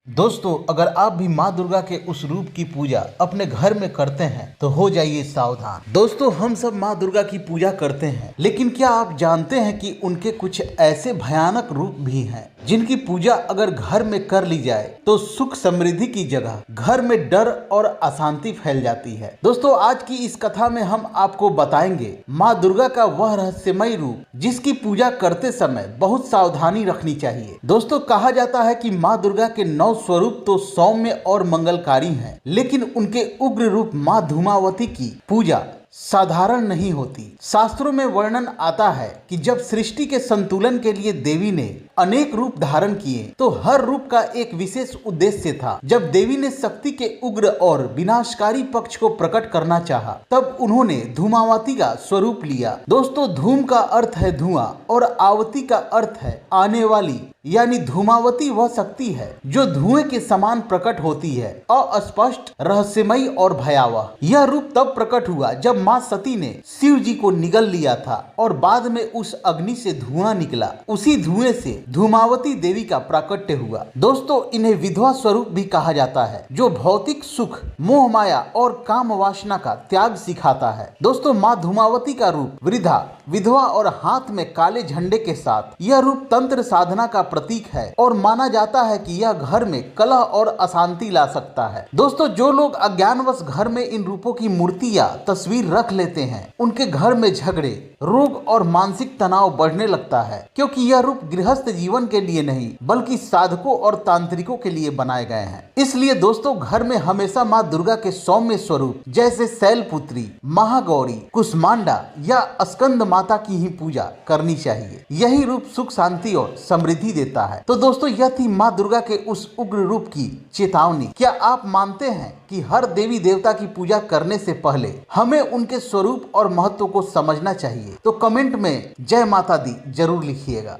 दोस्तों, अगर आप भी माँ दुर्गा के उस रूप की पूजा अपने घर में करते हैं तो हो जाइए सावधान। दोस्तों, हम सब माँ दुर्गा की पूजा करते हैं, लेकिन क्या आप जानते हैं कि उनके कुछ ऐसे भयानक रूप भी हैं जिनकी पूजा अगर घर में कर ली जाए तो सुख समृद्धि की जगह घर में डर और अशांति फैल जाती है। दोस्तों, आज की इस कथा में हम आपको बताएंगे माँ दुर्गा का वह रहस्यमय रूप जिसकी पूजा करते समय बहुत सावधानी रखनी चाहिए। दोस्तों, कहा जाता है कि माँ दुर्गा के 9 स्वरूप तो सौम्य और मंगलकारी हैं, लेकिन उनके उग्र रूप माँ धूमावती की पूजा साधारण नहीं होती। शास्त्रों में वर्णन आता है कि जब सृष्टि के संतुलन के लिए देवी ने अनेक रूप धारण किए तो हर रूप का एक विशेष उद्देश्य था। जब देवी ने शक्ति के उग्र और विनाशकारी पक्ष को प्रकट करना चाहा, तब उन्होंने धूमावती का स्वरूप लिया। दोस्तों, धूम का अर्थ है धुआं और आवती का अर्थ है आने वाली, यानी धूमावती वह शक्ति है जो धुएं के समान प्रकट होती है, अस्पष्ट, रहस्यमयी और भयावह। यह रूप तब प्रकट हुआ जब माँ सती ने शिव जी को निगल लिया था और बाद में उस अग्नि से धुआं निकला। उसी धुएं से धूमावती देवी का प्राकट्य हुआ। दोस्तों, इन्हें विधवा स्वरूप भी कहा जाता है, जो भौतिक सुख, मोह माया और काम वासना का त्याग सिखाता है। दोस्तों, माँ धूमावती का रूप वृद्धा, विधवा और हाथ में काले झंडे के साथ, यह रूप तंत्र साधना का प्रतीक है और माना जाता है कि यह घर में कलह और अशांति ला सकता है। दोस्तों, जो लोग अज्ञानवश घर में इन रूपों की मूर्ति या तस्वीर रख लेते हैं, उनके घर में झगड़े, रोग और मानसिक तनाव बढ़ने लगता है, क्योंकि यह रूप गृहस्थ जीवन के लिए नहीं बल्कि साधकों और तांत्रिकों के लिए बनाए गए हैं। इसलिए दोस्तों, घर में हमेशा माँ दुर्गा के सौम्य स्वरूप जैसे शैलपुत्री, महागौरी, कुष्मांडा या स्कंद माता की ही पूजा करनी चाहिए। यही रूप सुख, शांति और समृद्धि देता है। तो दोस्तों, यह थी माँ दुर्गा के उस उग्र रूप की चेतावनी। क्या आप मानते हैं कि हर देवी देवता की पूजा करने से पहले हमें उनके स्वरूप और महत्व को समझना चाहिए? तो कमेंट में जय माता दी जरूर लिखिएगा।